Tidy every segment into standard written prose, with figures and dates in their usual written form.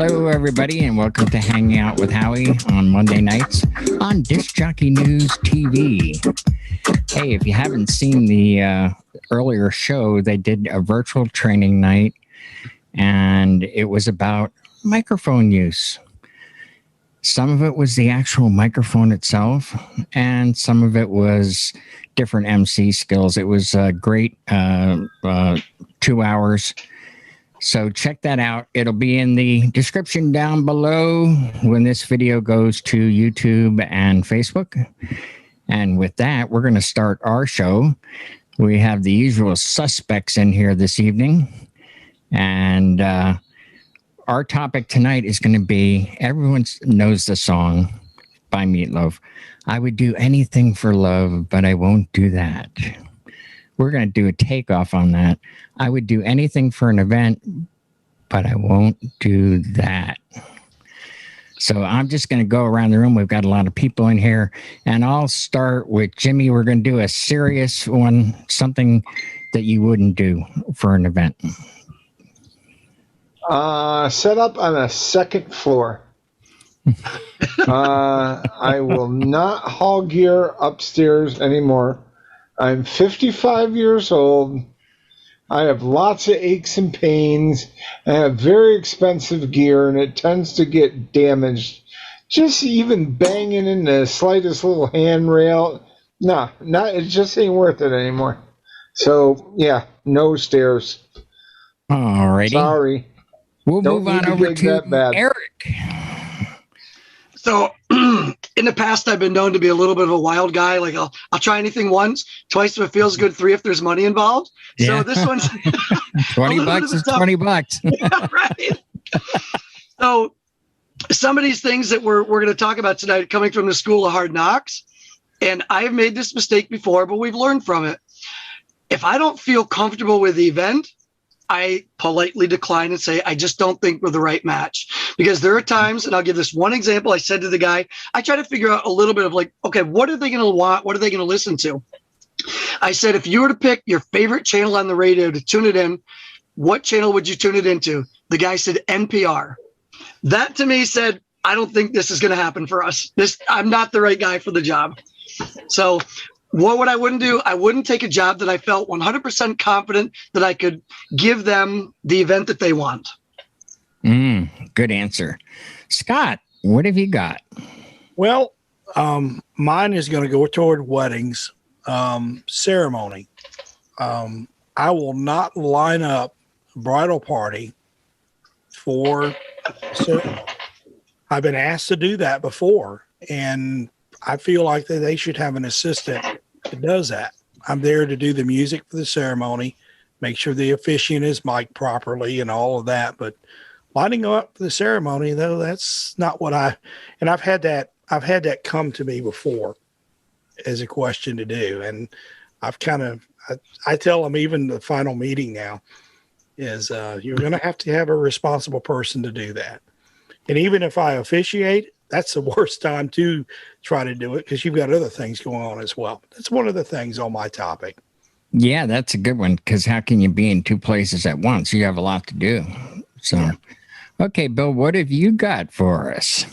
Hello, everybody, and welcome to Hanging Out with Howie on Monday nights on Disc Jockey News TV. Hey, if you haven't seen the earlier show, they did a virtual training night, and it was about microphone use. Some of it was the actual microphone itself, and some of it was different MC skills. It was a great 2 hours. So check that out. It'll be in the description down below when this video goes to YouTube and Facebook. And with that, we're going to start our show. We have the usual suspects in here this evening. And our topic tonight is going to be, everyone knows the song by Meatloaf. I would do anything for love, but I won't do that. We're going to do a takeoff on that. I would do anything for an event, but I won't do that. So I'm just going to go around the room. We've got a lot of people in here. And I'll start with Jimmy. We're going to do a serious one, something that you wouldn't do for an event. Set up on a second floor. I will not haul gear upstairs anymore. I'm 55 years old. I have lots of aches and pains. I have very expensive gear, and it tends to get damaged. Just even banging in the slightest little handrail. No, it just ain't worth it anymore. So, yeah, no stairs. Alrighty. Sorry. We'll move on over to Eric. So in the past, I've been known to be a little bit of a wild guy. Like I'll try anything once, twice if it feels good, three if there's money involved. Yeah. So this one's $20 is $20. Yeah, right. So some of these things that we're going to talk about tonight coming from the School of Hard Knocks. And I've made this mistake before, but we've learned from it. If I don't feel comfortable with the event, I politely decline and say, I just don't think we're the right match. Because there are times, and I'll give this one example, I said to the guy, I try to figure out a little bit of like, okay, what are they going to want? What are they going to listen to? I said, if you were to pick your favorite channel on the radio to tune it in, what channel would you tune it into? The guy said NPR. That to me said, I don't think this is going to happen for us. I'm not the right guy for the job. So what I wouldn't do, I wouldn't take a job that I felt 100% confident that I could give them the event that they want. Good answer. Scott, what have you got? Well, mine is going to go toward weddings, ceremony. I will not line up a bridal party for ceremony. I've been asked to do that before, and I feel like that they should have an assistant that does that. I'm there to do the music for the ceremony, make sure the officiant is mic'd properly and all of that. But lining up for the ceremony, though, that's not what and I've had that come to me before as a question to do. And I've I tell them even the final meeting now is you're going to have a responsible person to do that. And even if I officiate, that's the worst time to try to do it because you've got other things going on as well. That's one of the things on my topic. Yeah, that's a good one because how can you be in two places at once? You have a lot to do. So, yeah. Okay, Bill, what have you got for us?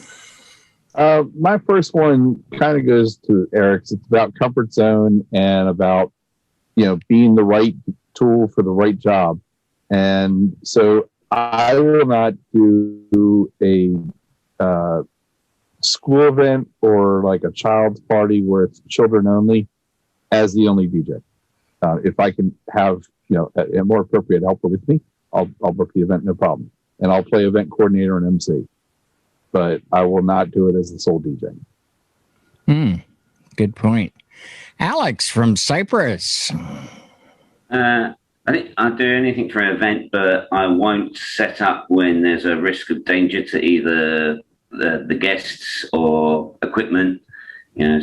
My first one kind of goes to Eric's. It's about comfort zone and about, being the right tool for the right job. And so I will not do a school event or like a child's party where it's children only as the only DJ. If I can have, a more appropriate helper with me, I'll book the event, no problem. And I'll play event coordinator and MC, but I will not do it as the sole DJ. Good point. Alex from Cyprus. I think I'll do anything for an event, but I won't set up when there's a risk of danger to either the guests or equipment.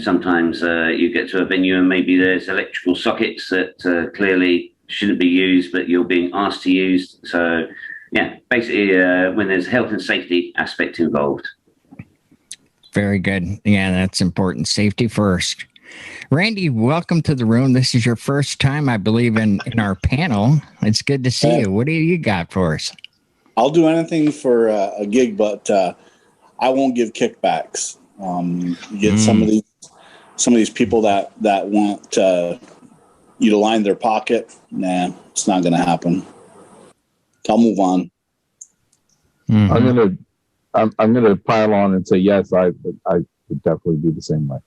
Sometimes you get to a venue and maybe there's electrical sockets that clearly shouldn't be used, but you're being asked to use. So, yeah, basically when there's health and safety aspect involved. Very good. Yeah, that's important. Safety first. Randy, welcome to the room. This is your first time, I believe, in our panel. It's good to see you. What do you got for us? I'll do anything for a gig, but I won't give kickbacks. You get some of these people that want you to line their pocket. Nah, it's not going to happen. I'll move on. I'm gonna pile on and say yes. I would definitely do the same way.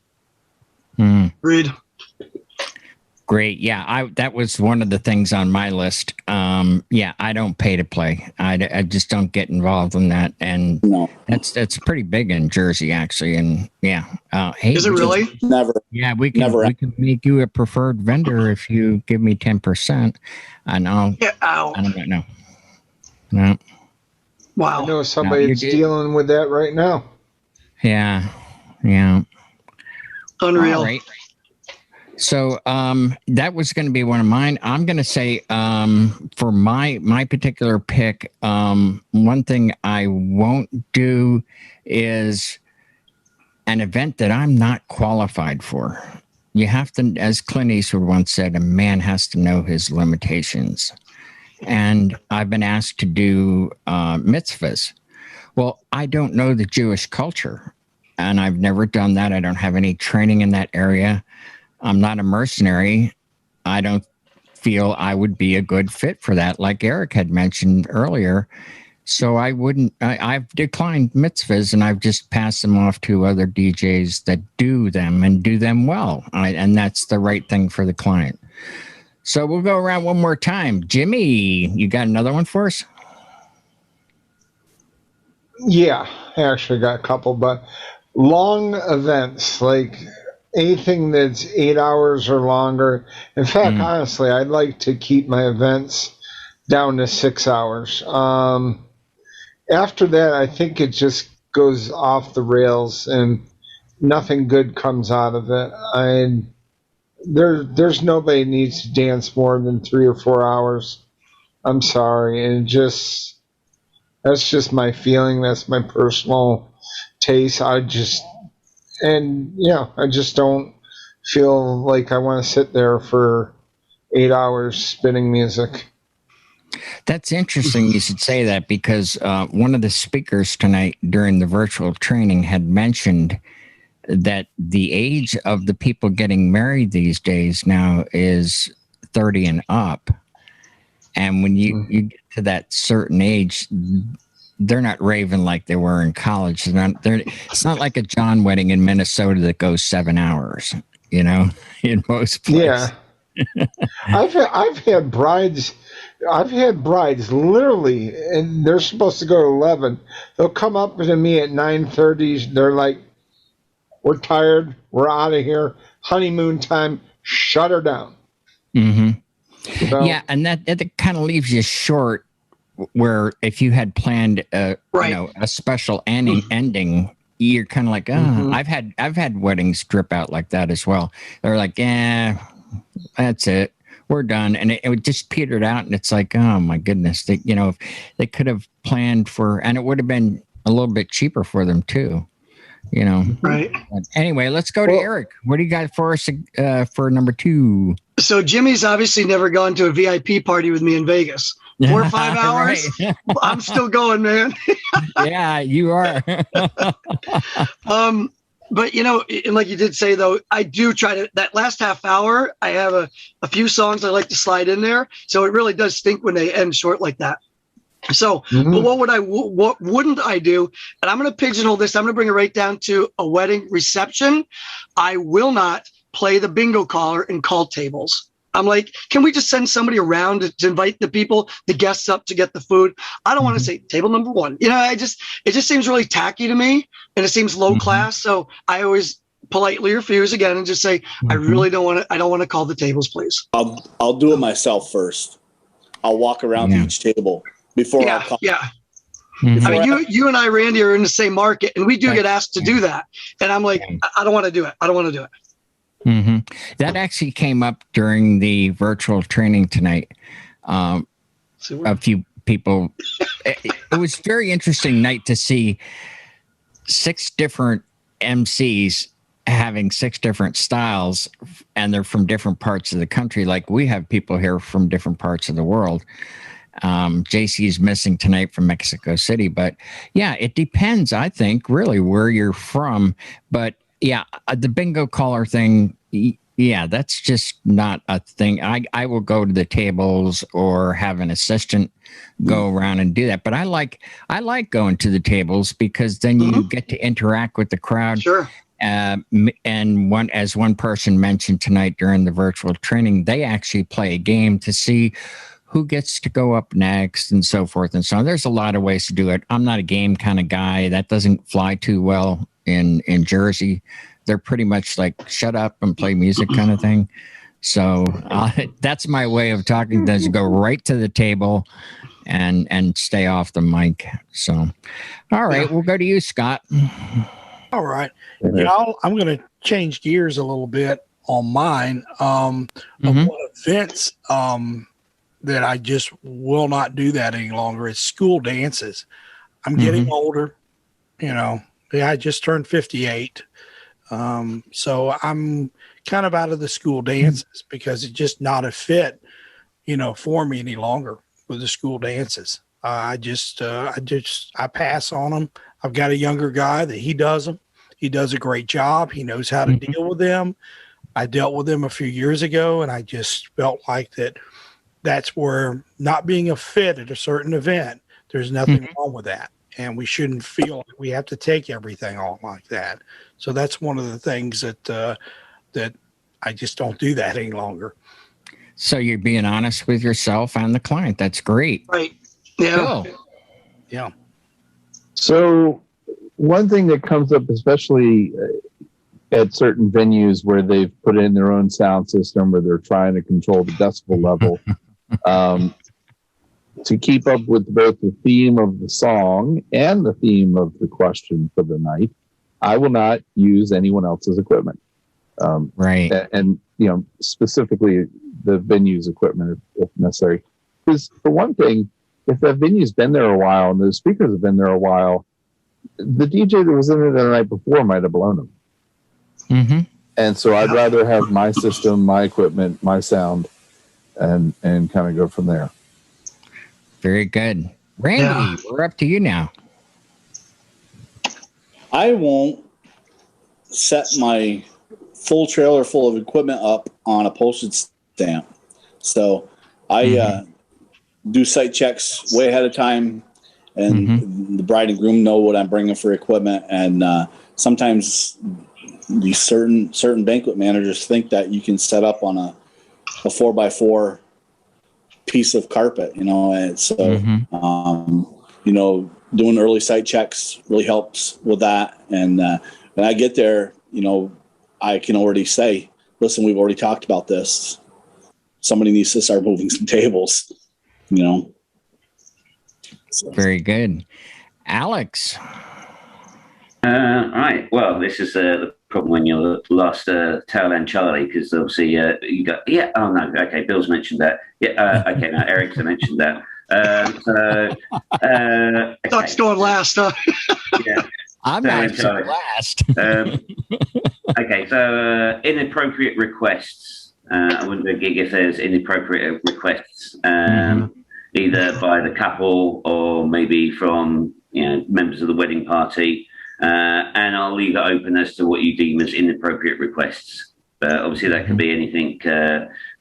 Agreed. Great. Yeah, that was one of the things on my list. Yeah, I don't pay to play. I just don't get involved in that, and No. that's pretty big in Jersey, actually. And yeah, hey, Is it really? Never. Yeah, we can make you a preferred vendor if you give me 10%, and I'll. Get out. I don't know. No. Wow. I know somebody that's dealing with that right now. Yeah. Unreal. All right. So that was going to be one of mine. I'm going to say for my particular pick, one thing I won't do is an event that I'm not qualified for. You have to, as Clint Eastwood once said, a man has to know his limitations. And I've been asked to do mitzvahs. Well, I don't know the Jewish culture, and I've never done that. I don't have any training in that area. I'm not a mercenary. I don't feel I would be a good fit for that, like Eric had mentioned earlier. So I wouldn't. I've declined mitzvahs, and I've just passed them off to other DJs that do them and do them well. And that's the right thing for the client. So we'll go around one more time. Jimmy, you got another one for us? Yeah, I actually got a couple, but long events, like anything that's 8 hours or longer. In fact, honestly, I'd like to keep my events down to 6 hours. After that, I think it just goes off the rails and nothing good comes out of it. There's nobody needs to dance more than 3 or 4 hours. I'm sorry, and that's just my feeling. That's my personal taste. I just don't feel like I want to sit there for 8 hours spinning music. That's interesting you should say that, because one of the speakers tonight during the virtual training had mentioned that the age of the people getting married these days now is 30 and up. And when you get to that certain age, they're not raving like they were in college. It's not like a John wedding in Minnesota that goes 7 hours, in most places. Yeah. I've had brides literally, and they're supposed to go to 11. They'll come up to me at 9:30. They're like, "We're tired. We're out of here. Honeymoon time. Shut her down." Mm-hmm. So, yeah, and that kind of leaves you short. Where if you had planned, a special ending, you're kind of like, I've had weddings drip out like that as well. They're like, that's it, we're done, and it just petered out, and it's like, oh my goodness, if they could have planned for, and it would have been a little bit cheaper for them too. Right. But anyway, let's go to Eric. What do you got for us for number 2? So Jimmy's obviously never gone to a VIP party with me in Vegas. 4 or 5 hours. Right. I'm still going, man. Yeah, you are. But and like you did say though, I do try to, that last half hour, I have a few songs I like to slide in there. So it really does stink when they end short like that. So, but what wouldn't I do? And I'm going to pigeonhole this. I'm going to bring it right down to a wedding reception. I will not play the bingo caller and call tables. I'm like, can we just send somebody around to invite the people, the guests up to get the food? I don't want to say table number 1. It just seems really tacky to me, and it seems low class. So I always politely refuse again and just say, I really don't want to. I don't want to call the tables, please. I'll do it myself first. I'll walk around each table before I call. Yeah. I mean, you and I, Randy, are in the same market, and we do get asked to do that. And I'm like, I don't want to do it. I don't want to do it. Mm-hmm. That actually came up during the virtual training tonight. A few people. It was a very interesting night to see 6 different MCs having 6 different styles, and they're from different parts of the country. Like we have people here from different parts of the world. JC's missing tonight from Mexico City, but yeah, it depends, I think, really where you're from. But yeah, the bingo caller thing, yeah, that's just not a thing. I will go to the tables or have an assistant go around and do that. But I like going to the tables because then you get to interact with the crowd. Sure. And as one person mentioned tonight during the virtual training, they actually play a game to see who gets to go up next and so forth and so on. There's a lot of ways to do it. I'm not a game kind of guy. That doesn't fly too well in Jersey. They're pretty much like shut up and play music kind of thing. So that's my way of talking. Does go right to the table and stay off the mic. So, all right, we'll go to you, Scott. All right. I'm going to change gears a little bit on mine. Of what events that I just will not do that any longer is school dances. I'm getting older. I just turned 58. So I'm kind of out of the school dances because it's just not a fit, for me any longer with the school dances. I pass on them. I've got a younger guy that he does them. He does a great job. He knows how to deal with them. I dealt with them a few years ago, and I just felt like that's where not being a fit at a certain event, there's nothing wrong with that. And we shouldn't feel like we have to take everything on like that. So that's one of the things that I just don't do that any longer. So you're being honest with yourself and the client. That's great. Right. Yeah. Cool. Yeah. So one thing that comes up, especially at certain venues where they've put in their own sound system or they're trying to control the decibel level, to keep up with both the theme of the song and the theme of the question for the night, I will not use anyone else's equipment. Right. And specifically the venue's equipment if necessary. Because for one thing, if that venue's been there a while and the speakers have been there a while, the DJ that was in it the night before might have blown them. And so I'd rather have my system, my equipment, my sound, and kind of go from there. Very good. Randy, we're up to you now. I won't set my full trailer full of equipment up on a postage stamp. So I do site checks way ahead of time, and the bride and groom know what I'm bringing for equipment. And sometimes these certain banquet managers think that you can set up on a 4x4 piece of carpet, and so doing early site checks really helps with that. And when I get there, I can already say, listen, we've already talked about this. Somebody needs to start moving some tables, So. Very good. Alex. Right. Well, this is the problem when you're last tail end Charlie, because obviously you got, oh no, okay, Bill's mentioned that. Okay, now Eric's mentioned that. Okay. Duck's going last, huh? Yeah. I'm not last. Okay, so inappropriate requests. I wouldn't do a gig if there's inappropriate requests, either by the couple or maybe from members of the wedding party. And I'll leave it open as to what you deem as inappropriate requests. But obviously that could be anything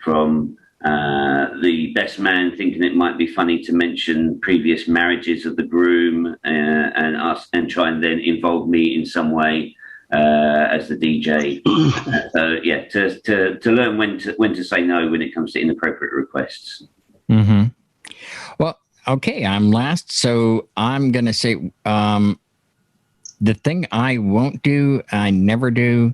from the best man thinking it might be funny to mention previous marriages of the groom and try and then involve me in some way as the DJ. So yeah, to learn when to say no when it comes to inappropriate requests. Well, okay, I'm last, so I'm gonna say the thing I won't do, I never do,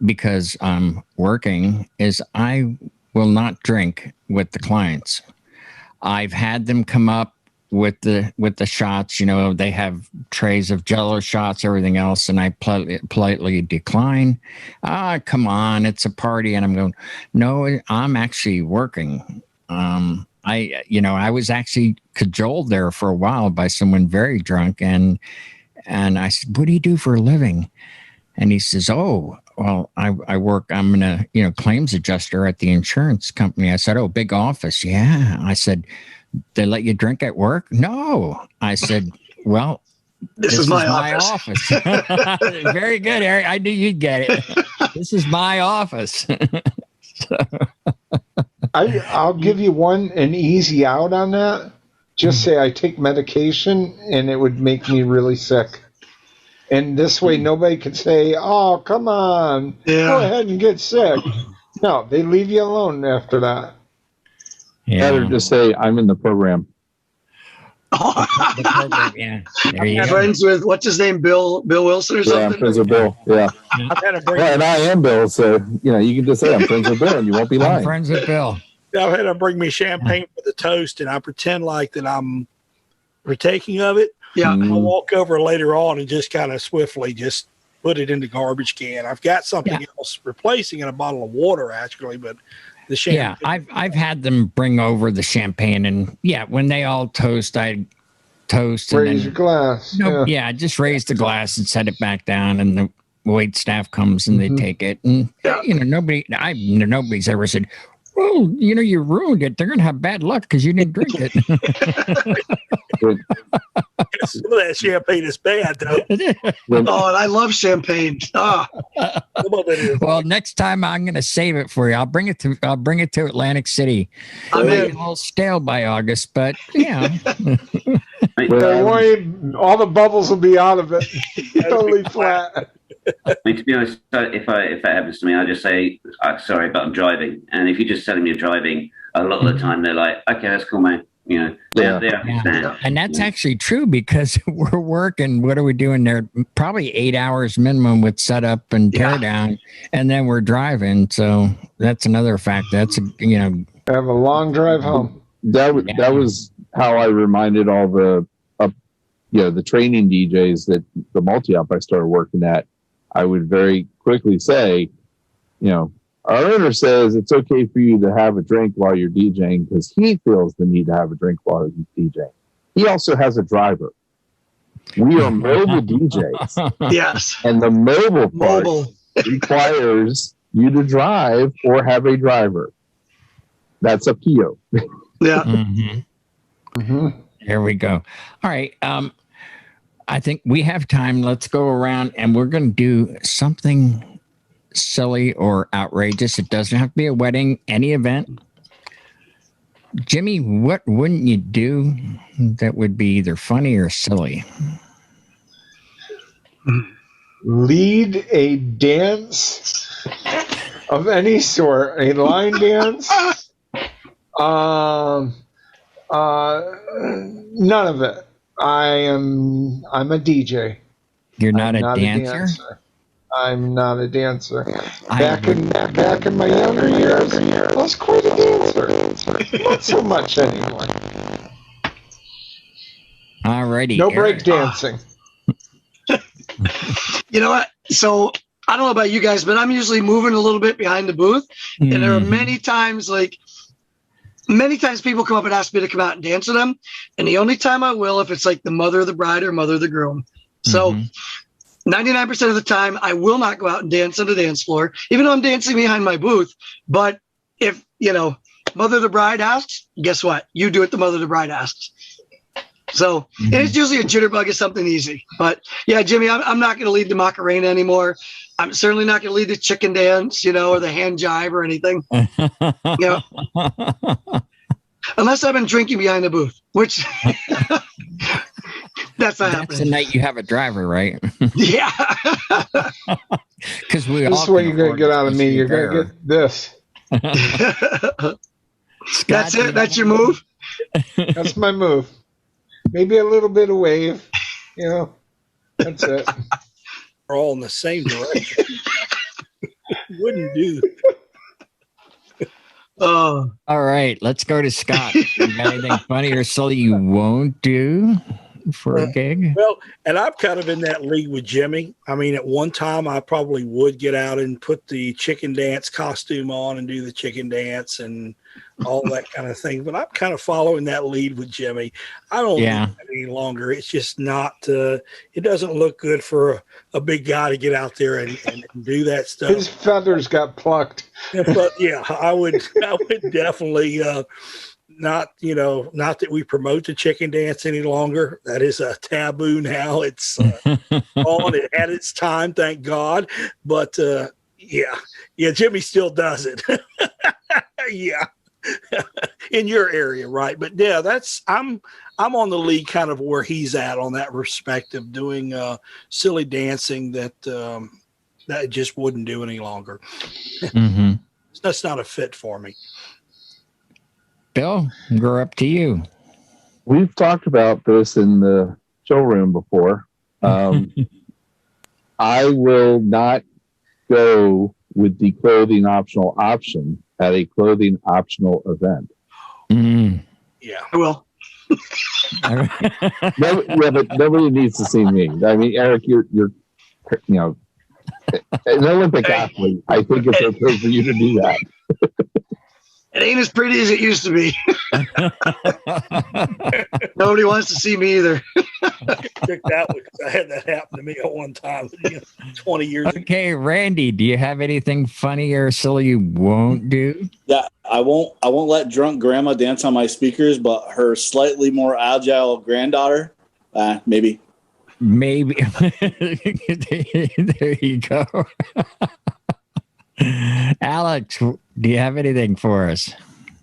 because I'm working, is I will not drink with the clients. I've had them come up with the shots. They have trays of Jello shots, everything else, and I politely decline. Come on, it's a party, and I'm going, no, I'm actually working. I was actually cajoled there for a while by someone very drunk, and I said, what do you do for a living? And he says, oh, well, I work, I'm a claims adjuster at the insurance company. I said, oh, big office. Yeah. I said, they let you drink at work? No. I said, well, This is my office. Very good, Eric. I knew you'd get it. This is my office. I'll give you an easy out on that. Just say I take medication and it would make me really sick. And this way nobody could say, oh, come on, go ahead and get sick. No, they leave you alone after that. Yeah. Better just say, I'm in the program. The program, yeah. There you go. Friends with, what's his name, Bill Wilson or Yeah, something? I'm friends with Bill. Yeah. Well, and I am Bill, so you can just say I'm friends with Bill, and you won't be lying. I'm friends with Bill. I've had to bring me champagne for the toast, and I pretend like that I'm partaking of it. Yeah. I'll walk over later on and just kind of swiftly just put it in the garbage can. I've got something else replacing in a bottle of water, actually, but the champagne. Yeah, I've had them bring over the champagne, and when they all toast, I toast. Raise your glass. Yeah, just raise the glass and set it back down, and the wait staff comes and they take it. And nobody's ever said, well, you ruined it. They're going to have bad luck because you didn't drink it. Some of that champagne is bad, though. And I love champagne. Well, next time I'm going to save it for you. I'll bring it to Atlantic City. It'll be a little stale by August, but don't worry, all the bubbles will be out of it. Totally flat. I mean, to be honest, if that happens to me, I just say, sorry, but I'm driving. And if you're just telling me you're driving, a lot of the time they're like, okay, that's cool, man. They understand. And that's actually true because we're working. What are we doing there? Probably 8 hours minimum with setup and tear down, and then we're driving. So that's another fact. That's I have a long drive home. That was how I reminded all the the training DJs that the multi-op I started working at. I would very quickly say, our owner says it's okay for you to have a drink while you're DJing because he feels the need to have a drink while he's DJing. He also has a driver. We are mobile DJs. Yes. And the mobile part requires you to drive or have a driver. That's up to you. Yeah. There we go. All right. I think we have time. Let's go around and we're going to do something silly or outrageous. It doesn't have to be a wedding, any event. Jimmy, what wouldn't you do that would be either funny or silly? Lead a dance of any sort, a line dance. None of it. I'm a DJ. You're not a dancer? I'm not a dancer. Back in my younger years, I was quite a dancer. Not so much anymore. Alrighty. No break dancing. You know what? So I don't know about you guys, but I'm usually moving a little bit behind the booth. And there are many times people come up and ask me to come out and dance with them. And the only time I will, if it's like the mother of the bride or mother of the groom. So 99% of the time, I will not go out and dance on the dance floor, even though I'm dancing behind my booth. But if, mother of the bride asks, guess what? You do it the mother of the bride asks. So and it's usually a jitterbug is something easy. But yeah, Jimmy, I'm not going to lead the Macarena anymore. I'm certainly not going to lead the chicken dance, or the hand jive or anything. Unless I've been drinking behind the booth, which that's not happening. That's the night you have a driver, right? Yeah. Because this is what you're going to get out of me. You're going to get this. That's it. That's your move. That's my move. Maybe a little bit of wave. That's it. We're all in the same direction. Wouldn't do. All right, let's go to Scott. You got anything funny or silly you won't do for a gig? Well, and I'm kind of in that league with Jimmy. I mean, at one time, I probably would get out and put the chicken dance costume on and do the chicken dance and all that kind of thing. But I'm kind of following that lead with Jimmy. I don't do that any longer. It's just not, it doesn't look good for a big guy to get out there and do that stuff. His feathers got plucked. But yeah, I would definitely not that we promote the chicken dance any longer. That is a taboo now. It's on. It had its time, thank God. But yeah, Jimmy still does it. Yeah, in your area, right? But yeah, I'm on the league kind of where he's at on that respect of doing silly dancing that just wouldn't do any longer. Mm-hmm. That's not a fit for me. Bill, we're up to you. We've talked about this in the showroom before. I will not go with the clothing optional option at a clothing optional event. Mm. Yeah, I will. But nobody needs to see me. I mean, Eric, you're an Olympic athlete. I think it's okay for you to do that. It ain't as pretty as it used to be. Nobody wants to see me either. Check that one, because I had that happen to me at one time 20 years ago. Okay, Randy, do you have anything funny or silly you won't do? Yeah, I won't let drunk grandma dance on my speakers, but her slightly more agile granddaughter, maybe. Maybe. There you go. Alex, do you have anything for us?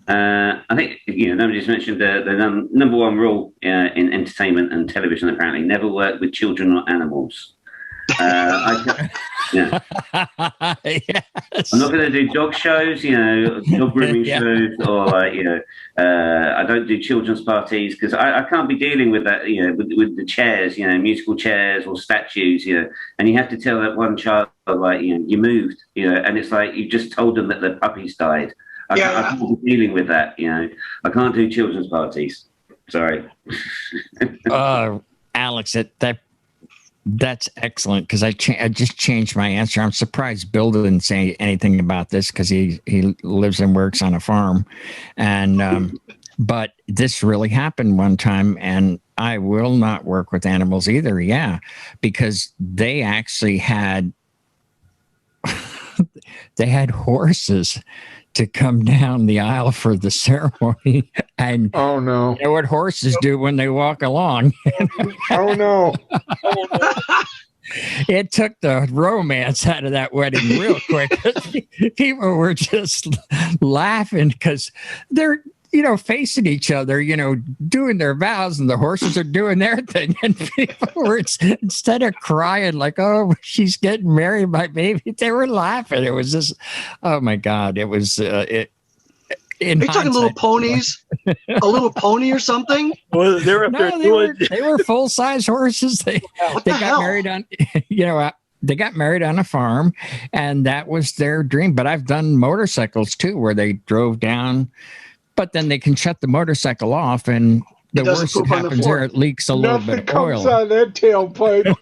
I think nobody's mentioned the number one rule in entertainment and television. Apparently, never work with children or animals. Yes. I'm not going to do dog shows, dog grooming shows, or I don't do children's parties because I can't be dealing with that, with the chairs, musical chairs or statues, and you have to tell that one child you moved, and it's like you just told them that the puppies died. I can't be dealing with that, I can't do children's parties. Sorry. Alex, that's excellent because I just changed my answer. I'm surprised Bill didn't say anything about this because he lives and works on a farm, and but this really happened one time, and I will not work with animals either. Yeah, because they actually had horses to come down the aisle for the ceremony, and oh no, you know what horses do when they walk along? Oh no. It took the romance out of that wedding real quick. People were just laughing because they're facing each other, doing their vows, and the horses are doing their thing. And people were, instead of crying like, oh, she's getting married, my baby, they were laughing. It was just, oh my God, it was, Are you talking little ponies? A little pony or something? Well, they're up there they were full-size horses. They got married on, they got married on a farm, and that was their dream. But I've done motorcycles too, where they drove down, but then they can shut the motorcycle off, and the worst that happens there, it leaks a little bit of oil. Nothing comes out of that tailpipe.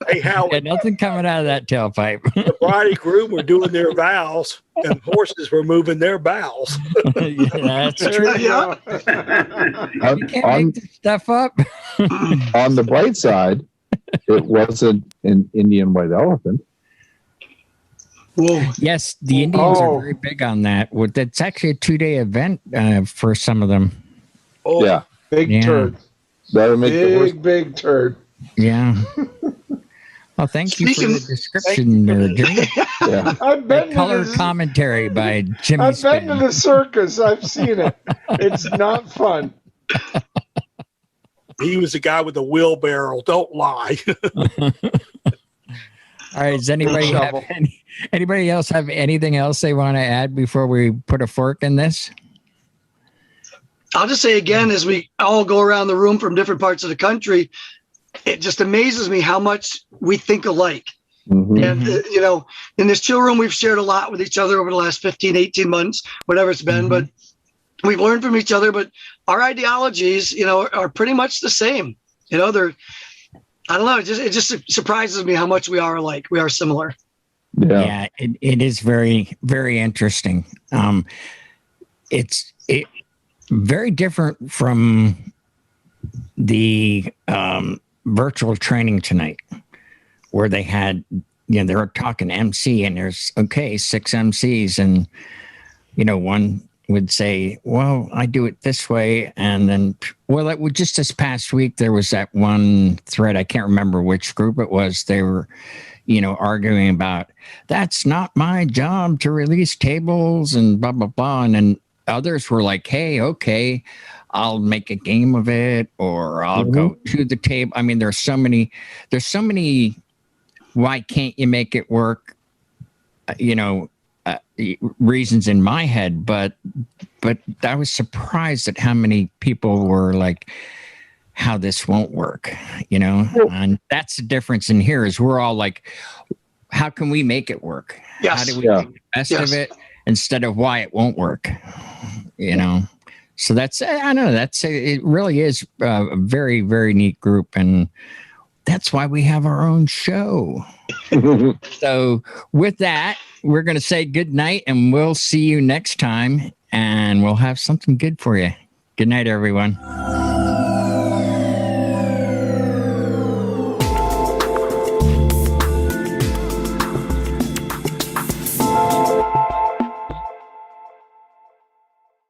Hey, Howie. Yeah, nothing coming out of that tailpipe. The bride and groom were doing their vows, and horses were moving their bowels. Yeah, that's true. Yeah. You can't make this stuff up. On the bright side, it wasn't an Indian white elephant. Whoa. Yes, the Indians are very big on that. It's actually a 2-day event for some of them. Oh, Yeah. Big turd. That'll make the horse. Big turd. Yeah. Well, thank you for the description there, Jimmy. Yeah. I've been Color to commentary by Jimmy I've been Spin. to the circus. I've seen it. It's not fun. he was the guy with the wheelbarrow. Don't lie. All right. Does anybody else have anything else they want to add before we put a fork in this? I'll just say again, as we all go around the room from different parts of the country, it just amazes me how much we think alike. Mm-hmm. And, in this chill room, we've shared a lot with each other over the last 15, 18 months, whatever it's been, but we've learned from each other, but our ideologies, are pretty much the same. I don't know. It just surprises me how much we are alike. We are similar. Yeah, it is very, very interesting. It's very different from the virtual training tonight, where they had, they were talking MC, and there's 6 MCs, and one would say, well, I do it this way. And then, well, it was just this past week, there was that one thread. I can't remember which group it was. They were, arguing about, that's not my job to release tables and blah, blah, blah. And then others were like, hey, okay, I'll make a game of it, or I'll go to the table. I mean, there's so many, why can't you make it work? Reasons in my head, but I was surprised at how many people were like, how this won't work, and that's the difference in here is we're all like, how can we make it work? Yes. How do we make the best of it instead of why it won't work, So that's, I know it really is a very, very neat group. And that's why we have our own show. So with that, we're going to say good night, and we'll see you next time, and we'll have something good for you. Good night, everyone.